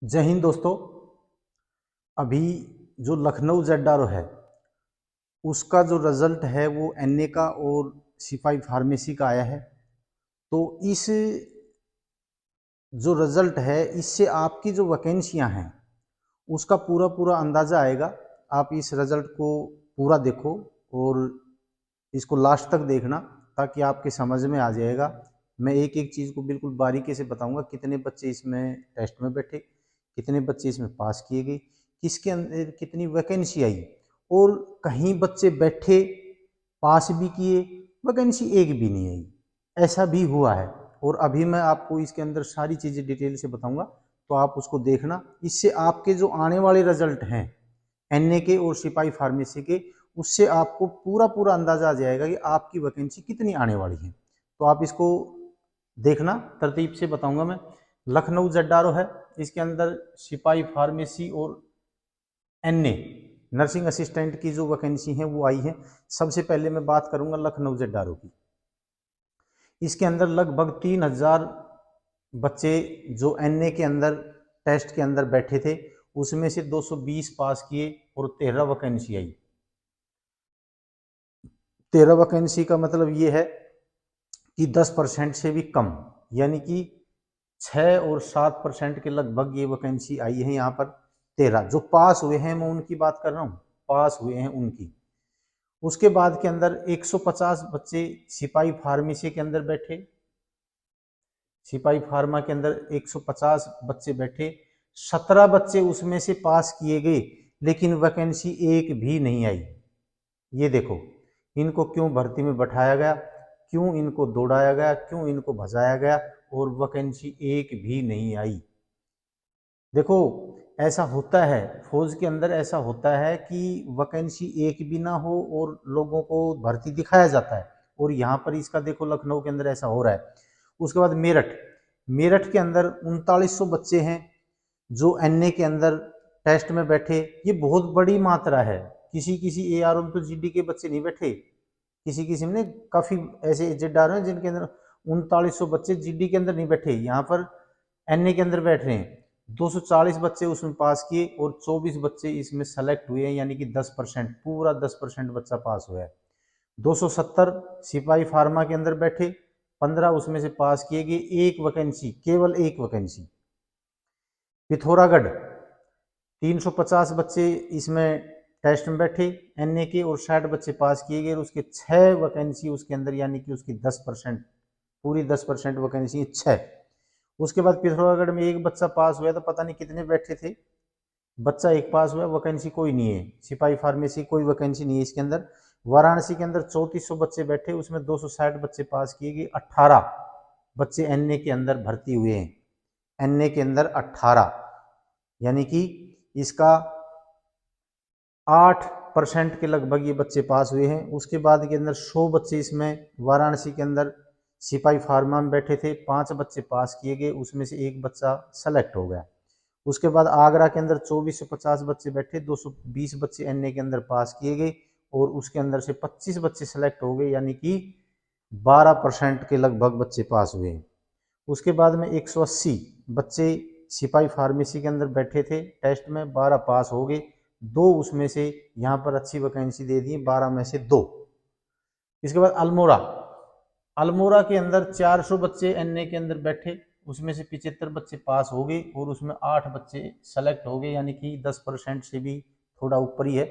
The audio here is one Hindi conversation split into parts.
जय हिंद दोस्तों। अभी जो लखनऊ जेडआरओ है उसका जो रिजल्ट है वो एनए का और सिपाही फार्मेसी का आया है। तो इस जो रिजल्ट है इससे आपकी जो वैकेंसियां हैं उसका पूरा पूरा अंदाज़ा आएगा। आप इस रिजल्ट को पूरा देखो और इसको लास्ट तक देखना ताकि आपके समझ में आ जाएगा। मैं एक एक चीज़ को बिल्कुल बारीकी से बताऊंगा, कितने बच्चे इसमें टेस्ट में बैठे, कितने बच्चे इसमें पास किए गए, किसके अंदर कितनी वैकेंसी आई, और कहीं बच्चे बैठे पास भी किए वैकेंसी एक भी नहीं आई, ऐसा भी हुआ है। और अभी मैं आपको इसके अंदर सारी चीज़ें डिटेल से बताऊंगा, तो आप उसको देखना। इससे आपके जो आने वाले रिजल्ट हैं एनए के और सिपाही फार्मेसी के, उससे आपको पूरा पूरा अंदाजा आ जाएगा कि आपकी वैकेंसी कितनी आने वाली है। तो आप इसको देखना, तरतीब से बताऊंगा मैं। लखनऊ जेडआरओ है, इसके अंदर सिपाही फार्मेसी और एनए नर्सिंग असिस्टेंट की जो वैकेंसी है वो आई है। सबसे पहले मैं बात करूंगा लखनऊ जेडआरओ की। इसके अंदर लगभग 3000 बच्चे जो एनए के अंदर टेस्ट के अंदर बैठे थे, उसमें से 220 पास किए और 13 वैकेंसी आई। 13 वैकेंसी का मतलब ये है कि 10% से भी कम, यानी कि 6 और 7% के लगभग ये वैकेंसी आई है यहाँ पर। 13 जो पास हुए हैं, मैं उनकी बात कर रहा हूँ, पास हुए हैं उनकी। उसके बाद के अंदर 150 बच्चे सिपाही फार्मेसी के अंदर बैठे, सिपाही फार्मा के अंदर 150 बच्चे बैठे। 17 बच्चे उसमें से पास किए गए, लेकिन वैकेंसी एक भी नहीं आई। ये देखो, इनको क्यों भर्ती में बैठाया गया, क्यों इनको दौड़ाया गया, क्यों इनको भजाया गया, और वैकेंसी एक भी नहीं आई। देखो, ऐसा होता है फौज के अंदर, ऐसा होता है कि वैकेंसी एक भी ना हो और लोगों को भर्ती दिखाया जाता है, और यहाँ पर इसका देखो लखनऊ के अंदर ऐसा हो रहा है। उसके बाद मेरठ, मेरठ के अंदर 3900 बच्चे हैं जो एनए के अंदर टेस्ट में बैठे। ये बहुत बड़ी मात्रा है। किसी किसी एआरओ में तो जीडी के बच्चे नहीं बैठे, किसी किसी में काफी ऐसे जेडआर हैं जिनके अंदर 3900 बच्चे जीडी के अंदर नहीं बैठे, यहाँ पर एनए के अंदर बैठ रहे हैं। 240 बच्चे उसमें पास किए और 24 बच्चे इसमें सेलेक्ट हुए हैं, यानी कि 10%, पूरा 10% बच्चा पास हुआ है। 270 सिपाही फार्मा के अंदर बैठे, 15 उसमें से पास किए गए, एक वैकेंसी, केवल एक वैकेंसी। पिथौरागढ़ 350 बच्चे इसमें टेस्ट में बैठे एनए के और 60 बच्चे पास किए गए, उसके 6 वैकेंसी उसके अंदर, यानी कि उसकी 10%, पूरी 10% वैकेंसी 6। उसके बाद पिथौरागढ़ में एक बच्चा पास हुआ, तो पता नहीं कितने बैठे थे, बच्चा एक पास हुआ, वैकेंसी कोई नहीं है। सिपाही फार्मेसी कोई वैकेंसी नहीं है इसके अंदर। वाराणसी के अंदर 3400 बच्चे बैठे, उसमें 260 बच्चे पास किए गए, 18 बच्चे एनए के अंदर भर्ती हुए हैं। एनए के अंदर 18, यानी कि इसका 8% के लगभग ये बच्चे पास हुए हैं। उसके बाद के अंदर 100 बच्चे इसमें वाराणसी के अंदर सिपाही फार्मा में बैठे थे, 5 बच्चे पास किए गए, उसमें से एक बच्चा सेलेक्ट हो गया। उसके बाद आगरा के अंदर 2450 बच्चे बैठे, 220 बच्चे एनए के अंदर पास किए गए और उसके अंदर से 25 बच्चे सेलेक्ट हो गए, यानी कि 12% के लगभग बच्चे पास हुए। उसके बाद में 180 बच्चे सिपाही फार्मेसी के अंदर बैठे थे टेस्ट में, 12 पास हो गए, दो उसमें से यहाँ पर अच्छी वैकेंसी दे दी, 12 में से 2। इसके बाद अल्मोड़ा, अल्मोड़ा के अंदर 400 बच्चे एनए के अंदर बैठे, उसमें से 75 बच्चे पास हो गए और उसमें 8 बच्चे सेलेक्ट हो गए, यानी कि 10% से भी थोड़ा ऊपर ही है,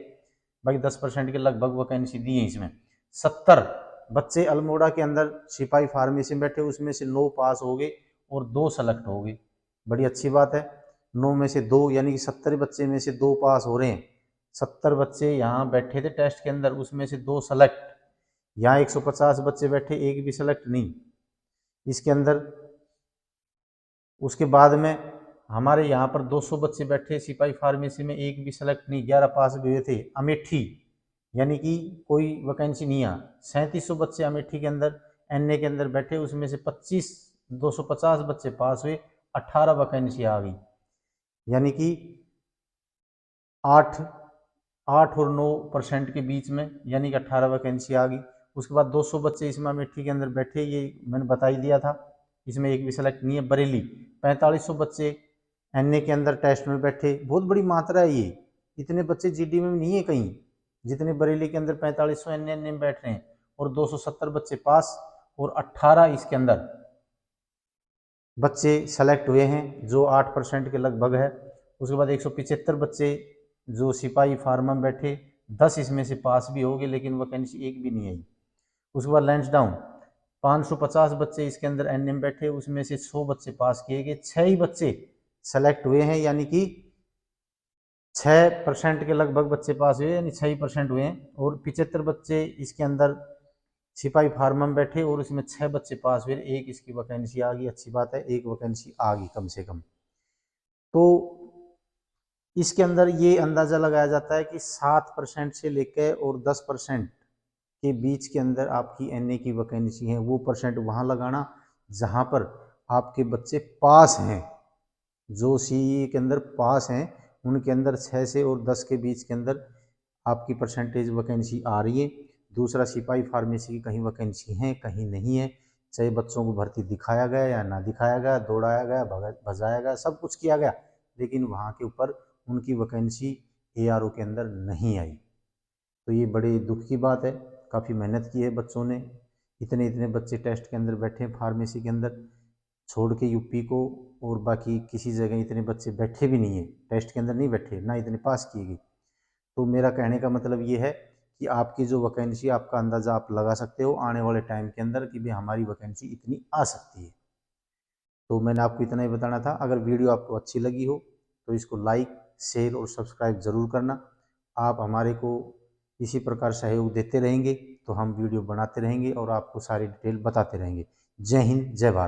बाकी 10% के लगभग वैकेंसी दी है इसमें। 70 बच्चे अल्मोड़ा के अंदर सिपाही फार्मेसी में बैठे, उसमें से 9 पास हो गए और 2 सेलेक्ट हो गए, बड़ी अच्छी बात है। 9 में से 2, यानी कि 70 बच्चे में से 2 पास हो रहे हैं। 70 बच्चे यहाँ बैठे थे टेस्ट के अंदर, उसमें से 2 सेलेक्ट। यहाँ 150 बच्चे बैठे, एक भी सेलेक्ट नहीं इसके अंदर। उसके बाद में हमारे यहाँ पर 200 बच्चे बैठे सिपाही फार्मेसी में, एक भी सेलेक्ट नहीं, 11 पास भी हुए थे। अमेठी, यानी कि कोई वैकेंसी नहीं आ, 3700 बच्चे अमेठी के अंदर एनए के अंदर बैठे, उसमें से 250 बच्चे पास हुए, 18 वैकेंसी आ गई, यानी कि 8 और 9% के बीच में, यानी कि 18 वैकेंसी आ गई। उसके बाद 200 बच्चे इसमें अमेठी के अंदर बैठे, ये मैंने बता ही दिया था, इसमें एक भी सेलेक्ट नहीं है। बरेली 4500 बच्चे एनए के अंदर टेस्ट में बैठे, बहुत बड़ी मात्रा है ये, इतने बच्चे जीडी में नहीं है कहीं, जितने बरेली के अंदर 4500 एनए में बैठ रहे हैं, और 270 बच्चे पास और 18 इसके अंदर बच्चे सेलेक्ट हुए हैं, जो 8% के लगभग है। उसके बाद 175 बच्चे जो सिपाही फार्मा में बैठे, 10 इसमें से पास भी हो गए, लेकिन वैकेंसी एक भी नहीं आई। उसके बाद लैंसडाउन 550 बच्चे इसके अंदर एनएम बैठे, उसमें से 100 बच्चे पास किए गए, 6 ही बच्चे सेलेक्ट हुए हैं, यानी कि 6% के लगभग बच्चे पास हुए, यानी 6% हुए हैं। और 75 बच्चे इसके अंदर सिपाही फार्मा में बैठे और उसमें 6 बच्चे पास हुए, एक इसकी वैकेंसी आ गई, अच्छी बात है, एक वैकेंसी आ गई कम से कम। तो इसके अंदर ये अंदाज़ा लगाया जाता है कि 7% से लेकर और 10% के बीच के अंदर आपकी एनए की वैकेंसी है, वो परसेंट वहाँ लगाना जहाँ पर आपके बच्चे पास हैं, जो सीई के अंदर पास हैं, उनके अंदर 6 से और 10 के बीच के अंदर आपकी परसेंटेज वैकेंसी आ रही है। दूसरा, सिपाही फार्मेसी की कहीं वैकेंसी है, कहीं नहीं है, चाहे बच्चों को भर्ती दिखाया गया या ना दिखाया गया, दौड़ाया गया, भजाया गया, सब कुछ किया गया, लेकिन वहाँ के ऊपर उनकी वैकेंसी एआरओ के अंदर नहीं आई। तो ये बड़े दुख की बात है, काफ़ी मेहनत की है बच्चों ने, इतने इतने बच्चे टेस्ट के अंदर बैठे हैं फार्मेसी के अंदर, छोड़ के यूपी को, और बाकी किसी जगह इतने बच्चे बैठे भी नहीं है, टेस्ट के अंदर नहीं बैठे, ना इतने पास किए गए। तो मेरा कहने का मतलब ये है कि आपकी जो वैकेंसी, आपका अंदाज़ा आप लगा सकते हो आने वाले टाइम के अंदर कि भाई हमारी वैकेंसी इतनी आ सकती है। तो मैंने आपको इतना ही बताना था। अगर वीडियो आपको अच्छी लगी हो तो इसको लाइक, शेयर और सब्सक्राइब ज़रूर करना। आप हमारे को इसी प्रकार सहयोग देते रहेंगे तो हम वीडियो बनाते रहेंगे और आपको सारी डिटेल बताते रहेंगे। जय हिंद, जय भारत।